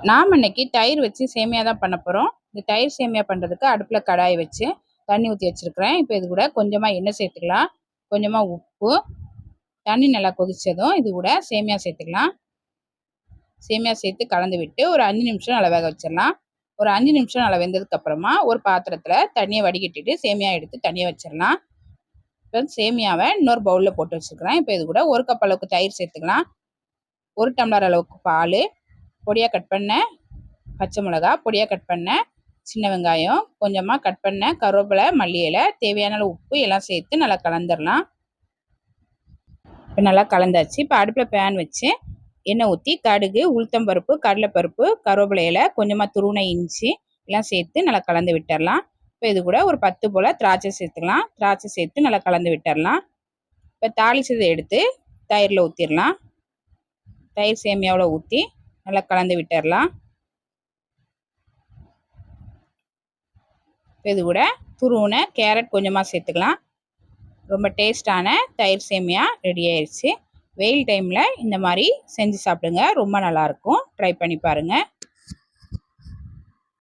நாம் இன்னைக்கு தயிர் வச்சு சேமியா தான் பண்ண போகிறோம். இந்த தயிர் சேமியா பண்ணுறதுக்கு அடுப்பில் கடாய் வச்சு தண்ணி ஊற்றி வச்சுருக்கிறேன். இப்போ இது கூட கொஞ்சமாக எண்ணெய் சேர்த்துக்கலாம், கொஞ்சமாக உப்பு. தண்ணி நல்லா கொதித்ததும் இது கூட சேமியா சேர்த்துக்கலாம். சேமியா சேர்த்து கலந்து விட்டு ஒரு 5 நிமிஷம் நல்லா வேக வச்சிடலாம். ஒரு 5 நிமிஷம் நல்லா வெந்ததுக்கப்புறமா ஒரு பாத்திரத்தில் தண்ணியை வடிகட்டிட்டு சேமியா எடுத்து தண்ணியை வச்சிடலாம். இப்போ சேமியாவை இன்னொரு பவுலில் போட்டு வச்சுருக்கிறேன். இப்போ இது கூட 1 கப் அளவுக்கு தயிர் சேர்த்துக்கலாம், 1 டம்ளர் அளவுக்கு பால், பொடியாக கட் பண்ண பச்சை மிளகா, பொடியாக கட் பண்ண சின்ன வெங்காயம், கொஞ்சமாக கட் பண்ண கருவேப்பிலை, மல்லி இலை, தேவையான அளவு உப்பு எல்லாம் சேர்த்து நல்லா கலந்துடலாம். இப்போ நல்லா கலந்தாச்சு. இப்போ அடுப்பில் பேன் வச்சு எண்ணெய் ஊற்றி கடுகு, உளுத்தம்பருப்பு, கடலைப்பருப்பு, கருவேப்பிலை இலை, கொஞ்சமாக துருவின இஞ்சி எல்லாம் சேர்த்து நல்லா கலந்து விட்டுடலாம். இப்போ இது கூட ஒரு 10 போல் திராட்சை சேர்த்துக்கலாம். திராட்சை சேர்த்து நல்லா கலந்து விட்டுடலாம். இப்போ தாளிச்சதை எடுத்து தயிரில் ஊற்றிடலாம். தயிர் சேமியாவில் ஊற்றி நல்லா கலந்து விட்டுடலாம். இது கூட துருவின கேரட் கொஞ்சமாக சேர்த்துக்கலாம். ரொம்ப டேஸ்டான தயிர் சேமியா ரெடி ஆயிடுச்சு. வெயில் டைமில் இந்த மாதிரி செஞ்சு சாப்பிடுங்க, ரொம்ப நல்லாயிருக்கும். ட்ரை பண்ணி பாருங்கள்.